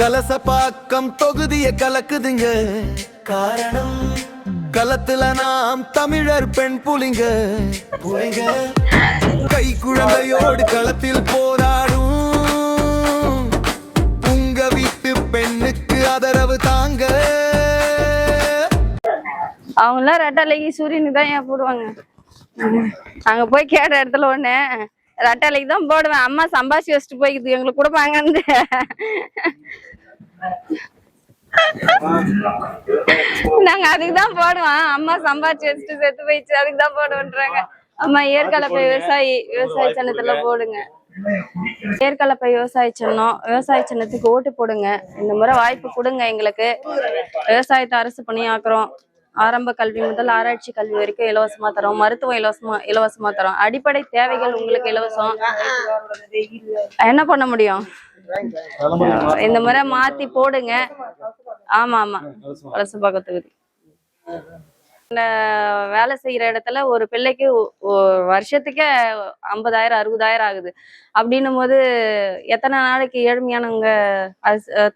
கலசப்பாக்கம் தொகுதிய கலக்குதுங்க. காரணம் களத்துல நாம் தமிழர் பெண் புலிங்க. கை குழந்தையோடு களத்தில் போராடும் உங்க வீட்டு பெண்ணுக்கு ஆதரவு தாங்க. அவங்களாம் ரெட்டலைக்கு சூரியனுக்கு தான் ஏன் போடுவாங்க. அங்க போய் கேட்ட இடத்துல ஒண்ணு ரெட்டலைக்கு தான் போடுவேன். அம்மா சம்பாசி வச்சுட்டு போய்க்குது எங்களுக்கு கொடுப்பாங்கன்னு. நாங்க அதுக்குதான் போடுவோம். அம்மா சம்பாதிச்சு வச்சுட்டு செத்து போயிடுச்சு அதுக்குதான் போடுவேன்றாங்க. அம்மா ஏற்கலப்பை விவசாயி சின்னத்துல போடுங்க. ஏற்கலப்பை விவசாய சின்னத்துக்கு ஓட்டு போடுங்க. இந்த முறை வாய்ப்பு கொடுங்க எங்களுக்கு. விவசாயத்தை அரசு பணியாக்குறோம். ஆரம்ப கல்வி முதல் ஆராய்ச்சி கல்வி வரைக்கும் இலவசமா தரோம். மருத்துவம் இலவசமா தரோம். அடிப்படை தேவைகள் உங்களுக்கு இலவசம். என்ன பண்ண முடியும்? இந்த முறை மாத்தி போடுங்க. ஆமா ஆமா வலசபாக்கம் தொகுதி. வேலை செய்யற இடத்துல ஒரு பிள்ளைக்கு வருஷத்துக்கே 50,000 60,000 ஆகுது. அப்படின்னும் போது எத்தனை நாளைக்கு ஏழ்மையானவங்க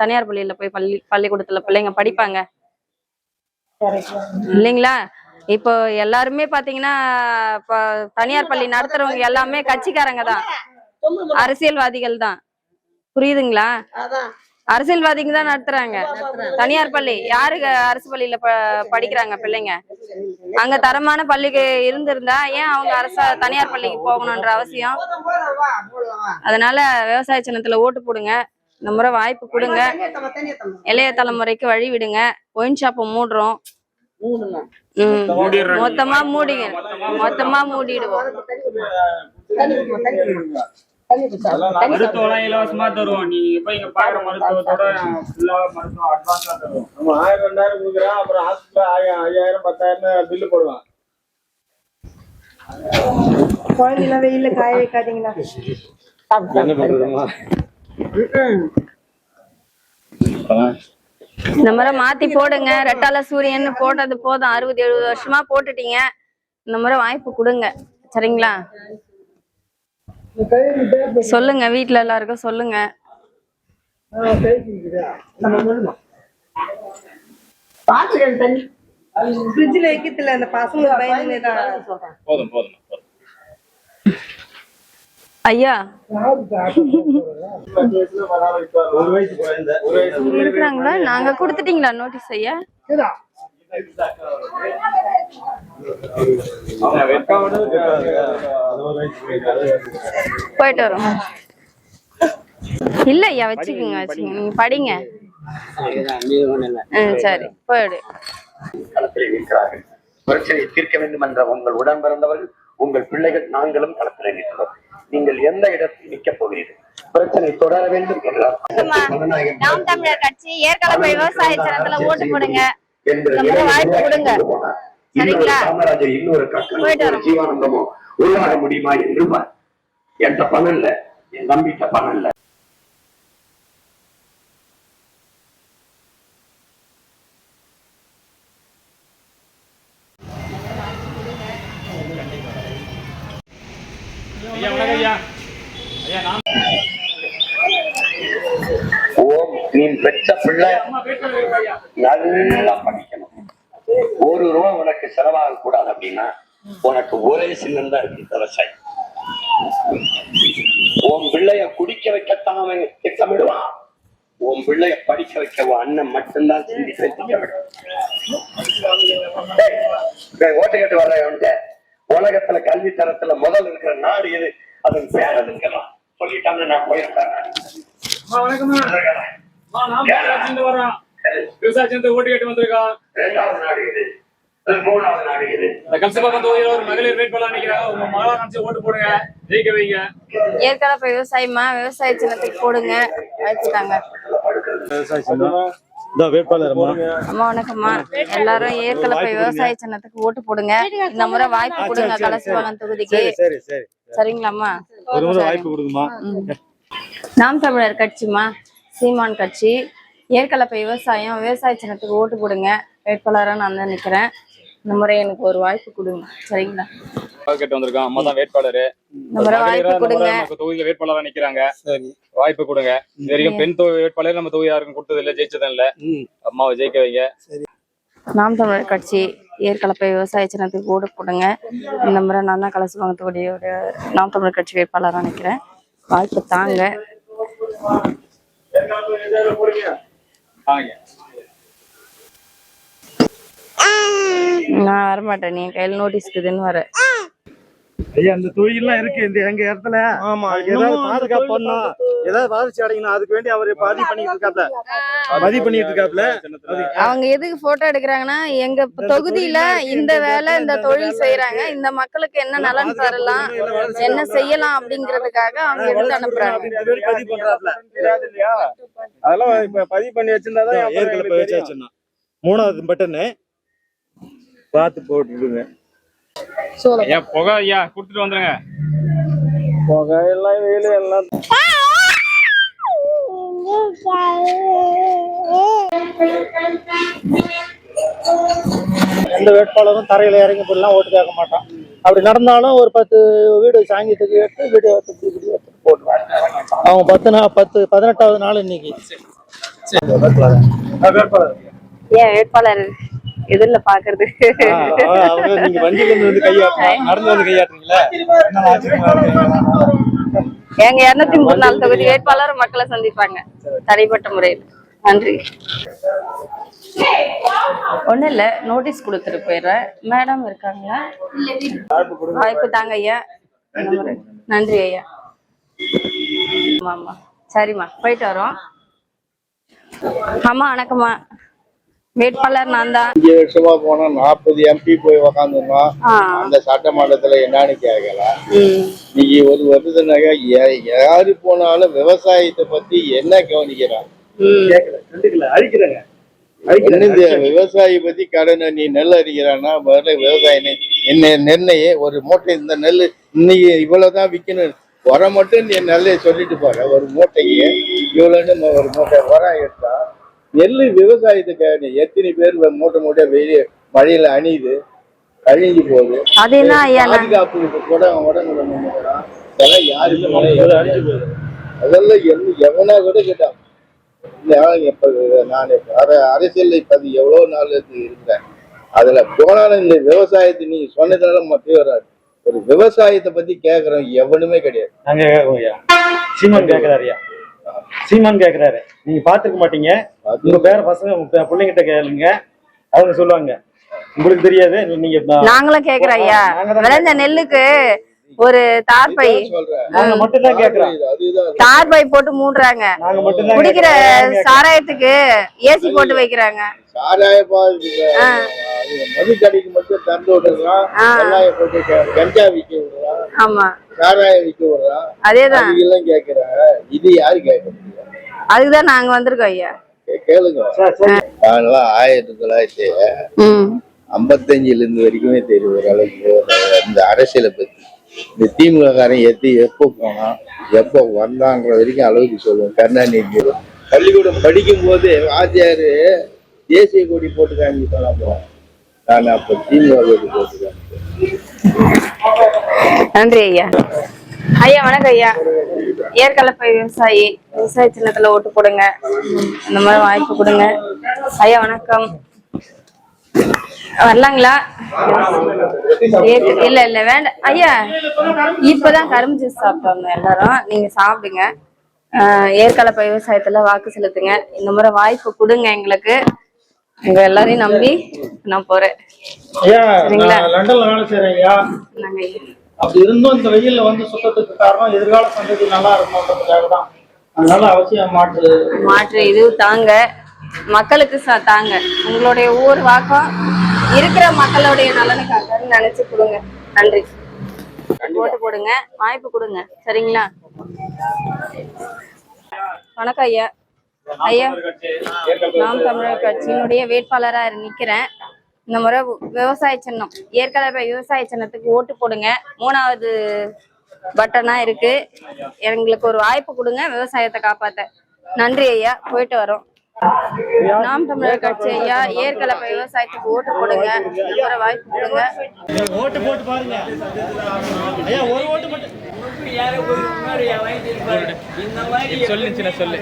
தனியார் பள்ளியில போய் பள்ளிக்கூடத்துல பிள்ளைங்க படிப்பாங்க இல்லைங்களா? இப்போ எல்லாருமே பாத்தீங்கன்னா தனியார் பள்ளி நடத்துறவங்க எல்லாமே கட்சிக்காரங்க தான், அரசியல்வாதிகள் தான். புரியுதுங்களா? அரசியல்வாதிங்க தான் நடத்துறாங்க தனியார் பள்ளி. யாருக்கு அரசு பள்ளியில படிக்கிறாங்க பிள்ளைங்க? அங்க தரமான பள்ளிக்கு இருந்திருந்தா ஏன் அவங்க தனியார் பள்ளிக்கு போகணும்ன்ற அவசியம்? அதனால விவசாய சின்னத்துல ஓட்டு போடுங்க. இந்த முறை வாய்ப்பு கொடுங்க. இளைய தலைமுறைக்கு வழி விடுங்க. ஒயின் ஷாப்பை மூடுறோம். மொத்தமா மூடிடுவோம். மருத்துவம் இலவசமா தருவோம். நீங்க போய் இங்க பாக்குற மருத்துவத்தோட மருத்துவம் அட்வான்ஸா தருவோம். நம்ம 1000 2000 கொடுக்குறோம். அப்புறம் ஹாஸ்பிட்டல் 5000 10,000 பில்லு போடுவான். குழந்தைலாம் வெயில காய வைக்காதீங்களா? என்ன பண்றதுமா? இந்த முறை மாத்தி போடுங்க. ரெட்டால சூரியன் போட்டது போதும். 60-70 வருஷமா போட்டுட்டீங்க. இந்த முறை வாய்ப்பு கொடுங்க. சரிங்களா? சொல்லுங்க, வீட்டுல எல்லாருக்கும் சொல்லுங்க. ஃப்ரிட்ஜ்ல வைக்கிறதுல அந்த பசங்க பயந்து போதும் போதும். ஐயா இருக்கிறாங்களா? நாங்க கொடுத்துட்டீங்களா நோட்டீஸ் ஐயா? போயிட்டு வரோம். இல்ல ஐயா வச்சுக்கோங்க நீங்க படிங்க. சரி போயிடு. களத்தில் நிற்கிறார்கள். பிரச்சனையை தீர்க்க வேண்டும் என்ற உங்கள் உடன் பிறந்தவர்கள், உங்கள் பிள்ளைகள், நாங்களும் களத்தில் நிற்கிறோம். நீங்கள் எந்த இடத்தில் நிற்க போகிறீர்கள்? பிரச்சனை தொடர வேண்டும் என்றால் நாம் தமிழர் கட்சி ஏற்கனவே விவசாய சின்னத்துல ஓட்டு போடுங்க. வாய்ப்பு கொடுங்க. சரிங்களா? காமராஜர் இன்னொரு கட்டணம் ஜீவானந்தமோ உருவாக முடியுமா என்று என்ற பணம் இல்ல, என் நம்பிக்கை பணம் இல்ல. நீ பெற்ற பிள்ளை நல்லா படிக்கணும். ₹1 உனக்கு செலவாக கூடாது அப்படின்னா உனக்கு ஒரே சின்னம் தான் இருக்கு, விவசாயம். உன் பிள்ளைய குடிக்க வைக்கத்தான் அவன் திட்டமிடுவான். உன் பிள்ளைய படிக்க வைக்க அண்ணன் மட்டும்தான் சிந்திக்க திட்டமிடும். ஓட்டு கேட்டு வர்ற உலகத்துல கல்வி தரத்துல முதல் இருக்கிற நாடு எது? அதன் பேர இருக்கலாம் சொல்லிட்டாங்க. நான் போயிருக்கேன். விவசாயத்தை ஓட்டு கேட்டு வந்திருக்கான். மகளிர் வேட்பாளர் நினைக்கிறாங்க. உங்க மகளா நினைச்சு ஓட்டு போடுங்க, ஜெயிக்க வைங்க. ஏற்கனவே விவசாய சின்னத்துக்கு போடுங்க. அழைச்சிட்டாங்க. அம்மா வணக்கம்மா. எல்லாரும் ஏற்கனவே விவசாய சின்னத்துக்கு ஓட்டு போடுங்க. இந்த முறை வாய்ப்பு கொடுங்க கலசபாக்கம் தொகுதிக்கு. சரிங்களாம்மா? நாம் தமிழர் கட்சிமா, சீமான் கட்சி. ஏற்கலப்பை விவசாய சின்னத்துக்கு ஓட்டு போடுங்க. வேட்பாளராக நான் தான் நிற்கிறேன். இந்த முறை எனக்கு ஒரு வாய்ப்பு கொடுங்க. சரிங்களா? கேட்டு வந்திருக்கோம். அம்மா தான் வேட்பாளரு. இந்த முறை வாய்ப்பு கொடுங்க. நம்ம தொகுதியில வேட்பாளரா நிக்கிறாங்க. சரி. வாய்ப்பு கொடுங்க. இது வரைக்கும் பெண் வேட்பாளர் நம்ம தொகுதி யாருக்கும் கொடுத்தது இல்ல, ஜெயிச்சதும் இல்ல. அம்மாவை ஜெயிக்க வைங்க. நாம் தமிழர் கட்சி ஏற்கலப்பை விவசாய சின்னத்துக்கு ஓட்டு போடுங்க. இந்த முறை நான் தான் கலசுவாங்க தொகுதியோட நாம் தமிழர் கட்சி வேட்பாளராக நினைக்கிறேன். வாய்ப்பு தாங்க. நான் வரமாட்டேன், நீ கையில் நோட்டீஸ் இருக்குதுன்னு வர. ஐயா அந்த தொழிலாம் இருக்கு இந்த எங்க இடத்துல. ஆமா, ஏதாவது பாதுகாப்பு பண்ணணும், ஏதாவது பாதிச்சு அடையணும், அதுக்கு வேண்டி அவரு பதிவு பண்ணிட்டு இருக்காப்ல. அவங்க எதுக்கு போட்டோ எடுக்கிறாங்கன்னா, எங்க தொகுதியில இந்த வேலை இந்த தொழில் செய்யறாங்க, இந்த மக்களுக்கு என்ன நலன் தரலாம், என்ன செய்யலாம் அப்படிங்கறதுக்காக அவங்க எடுத்து அனுப்புறாங்க. பதிவு பண்றாப்ல. அதெல்லாம் இப்ப பதிவு பண்ணி வச்சிருந்தாதான் ஏற்கனவே வச்சு வச்சிருந்தோம். 3வது பட்டனு பார்த்து போட்டுடுங்க. ஐயா புகை ஐயா கொடுத்துட்டு வந்துருங்க. புகை எல்லாம் வெயில எல்லாம் எந்த வேட்பாளரும் தரையில இறங்கி போடலாம், ஓட்டு கேட்க மாட்டான். அப்படி நடந்தாலும் ஒரு 10 வீடு சாங்கியத்துக்கு எடுத்து வீடு எடுத்து போட்டுருவாங்க. அவங்க 18வது நாள் இன்னைக்கு. ஏன் வேட்பாளர் எதிரில பாக்குறது? நீங்க வண்டியில இருந்து வந்து கையாட்டுறீங்க, நடந்து வந்து கையாட்டுறீங்களா? எங்க 234 தொகுதி வேட்பாளர் மக்களை சந்திப்பாங்க தனிப்பட்ட முறையில். நன்றி. ஒண்ணு இல்ல, நோட்டீஸ் கொடுத்துட்டு போயிடுறேன். மேடம் இருக்காங்களா? வாய்ப்பு தாங்க ஐயா. நன்றி ஐயா. ஆமா சரிம்மா, போயிட்டு வரோம். ஆமா வணக்கம்மா. வேட்பாளர் நான் தான். 5 வருஷமா போனா 40 MP போய் உக்காந்துருந்தோம். அந்த சட்டமன்றத்துல என்னன்னு கேட்கல. நீங்க ஒரு வருதுனாக்க யாரு போனாலும் விவசாயத்தை பத்தி என்ன கவனிக்கிறான்? அழிக்கிறாங்க. விவசாயி பத்தி கடனை நீ நெல் அடிக்கிறான்னா விவசாயி என்ன நெல்லையே ஒரு மூட்டை இந்த நெல் இன்னைக்கு இவ்வளவுதான் விற்கணும், உரம் மட்டும் நீ நெல்லையை சொல்லிட்டு போற. ஒரு மூட்டைக்கு இவ்வளவுன்னு ஒரு மூட்டை உரம் எடுத்தா நெல்லு விவசாயத்துக்கு எத்தனை பேர் மூட்டை வெயில் மழையில அணியுது, அழிஞ்சு போகுது. பாதுகாப்பு இதெல்லாம் யாருமே அழிஞ்சு போகுது. அதெல்லாம் எவனா கூட கேட்டான். நான் அரசியல் இப்ப எவ்வளவு நாள் இருக்கிறேன். அதுல போனாலும் இந்த விவசாயத்தை நீங்க சொன்னதுனால மத்திய வராது. ஒரு விவசாயத்தை பத்தி கேக்குறோம் எவனுமே கிடையாது. சீமான் கேக்குறாருயா, சீமான் கேக்குறாரு. நீங்க பாத்துக்க மாட்டீங்க, உங்க பேர பசங்க பிள்ளைங்கிட்ட கேளுங்க, அவங்க சொல்லுவாங்க. உங்களுக்கு தெரியாது. நீங்க நாங்களும் கேக்குறோம் ஐயா, விளைஞ்ச நெல்லுக்கு ஒரு தார்பை மட்டும்தான் கேக்குறோம். தார்பை போட்டு மூடுறாங்க. குடிக்கிற சாராயத்துக்கு ஏசி போட்டு வைக்கிறாங்க. மது கடைக்கு மட்டும் தந்து விடுறான், போட்டு கஞ்சா விற்க விடுறான், ஆமா சாராயம் விற்க விடுறான். அதேதான் எல்லாம் கேக்குறாங்க. இது யாரு கேட்க முடியும்? அதுக்குதான் நாங்க வந்திருக்கோம் ஐயா. கேளுங்க. நாங்களாம் 1955 இருந்து வரைக்குமே தெரியும் ஓரளவுக்கு இந்த அரசியலை பத்தி. இந்த திமுக காரன் எப்போ போனா எப்போ வந்தாங்கிற வரைக்கும் அளவுக்கு சொல்லுவோம். கருணாநிதி பள்ளிக்கூடம் படிக்கும் போது ஆச்சியாரு தேசிய கொடி போட்டு காமிக்கிட்டோம். அப்புறம் நான் அப்ப திமுக கொடி போட்டு காமிச்சேன். நன்றி ஐயா. ஐயா வணக்கம் ஐயா. ஏற்கலப்பை விவசாய சின்னத்துல ஓட்டு போடுங்க. இந்த மாதிரி வாய்ப்பு கொடுங்க ஐயா. வணக்கம். வரலாங்களா? இல்ல இல்ல வேண்டாம் ஐயா, இப்பதான் கரும்பு ஜூஸ் சாப்பிட்டோம் எல்லாரும். நீங்க சாப்பிடுங்க. ஏற்கலப்பை விவசாயத்துல வாக்கு செலுத்துங்க. இந்த முறை வாய்ப்பு கொடுங்க எங்களுக்கு. உங்க எல்லாரையும் நம்பி நான் போறேன். லண்டன்ல வேலை செய்யறேன் ஐயா. அப்படி இருந்தும் இந்த வெயில்ல வந்து சுத்தத்துக்கு காரணம் எதிர்கால சந்ததி நல்லா இருக்கணும்ன்றதுக்காக தான். அதனால அவசியம் மாற்று இது தாங்க, மக்களுக்கு தாங்க. உங்களுடைய ஒவ்வொரு வாக்கம் இருக்கிற மக்களுடைய நலனுக்காக நினைச்சு கொடுங்க. நன்றி. ஓட்டு போடுங்க, வாய்ப்பு கொடுங்க. சரிங்களா? வணக்கம் ஐயா. ஐயா நாம் தமிழர் கட்சியினுடைய வேட்பாளரா நிக்கிறேன். இந்த முறை விவசாய சின்னம் ஏற்கனவே விவசாய சின்னத்துக்கு ஓட்டு போடுங்க. 3வது பட்டனா இருக்கு. எங்களுக்கு ஒரு வாய்ப்பு கொடுங்க விவசாயத்தை காப்பாத்த. நன்றி ஐயா. போயிட்டு வரோம். நாம் தமிழர் கட்சி ஐயா ஏற்கலப்பை விவசாயத்துக்கு ஓட்டு போடுங்க, ஒரு வாய்ப்பு கொடுங்க. ஓட்டு போட்டு பாருங்க ஐயா, ஒரு ஓட்டு மட்டும் சொல்லு.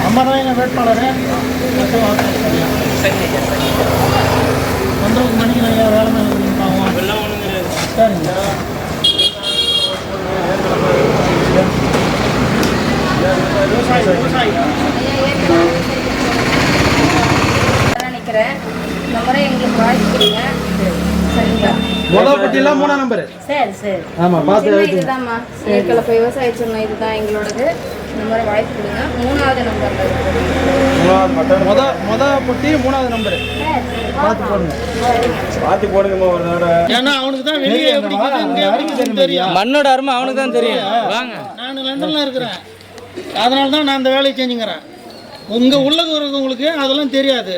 அம்மா தான் எங்க வேட்பாளர். 12 மணிக்கு நான் வேலை சரிங்க. நினைக்கிறேன் இந்த முறை எங்களுக்கு வாய்ப்பு கொடுங்க. சரிங்களா? முதல் பட்டியெல்லாம் 3ஆம் நம்பர். சரி. ஆமா, பார்த்து இதுதான்மா ஏற்கலப்பை விவசாய சொன்னோம், இதுதான் எங்களோடது. இந்த முறை வாய்ப்பு கொடுங்க. 3ஆவது நம்பர்ல முதல் பட்டி 3ஆவது நம்பர். பார்த்து போடுங்கம்மா ஒரு தடவை. ஏன்னா அவனுக்கு தான் வெளியே எப்படி தெரியும், மண்ணோட அருமை அவனுக்கு தான் தெரியும். வாங்க, நான் லண்டன்ல இருக்கிறேன், அதனால தான் நான் அந்த வேலையை செஞ்சுக்கிறேன். உங்க உள்ளது உங்களுக்கு அதெல்லாம் தெரியாது.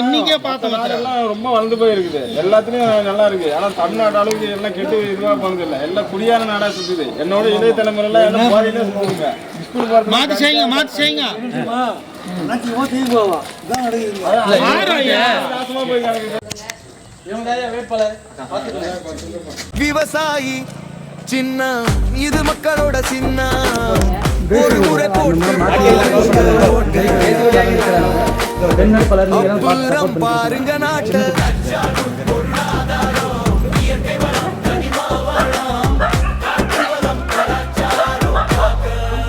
இன்னைக்கே பார்த்தோம், ரொம்ப வளர்ந்து போயிருக்குது. எல்லாத்துலயும் நல்லா இருக்கு. ஆனா தமிழ்நாடு அளவுக்கு எல்லாம் கெட்டு இதுவா போனது இல்லை. எல்லாம் குடியான நாடா சுத்துது. என்னோட இளைய தலைமுறை எல்லாம் போதினே சுத்துங்க. மாத்தி செய்யுங்க. விவசாயி சின்ன இது மக்களோட சின்ன ஒரு முறை போட்டு அப்புறம் பாருங்க நாட்டு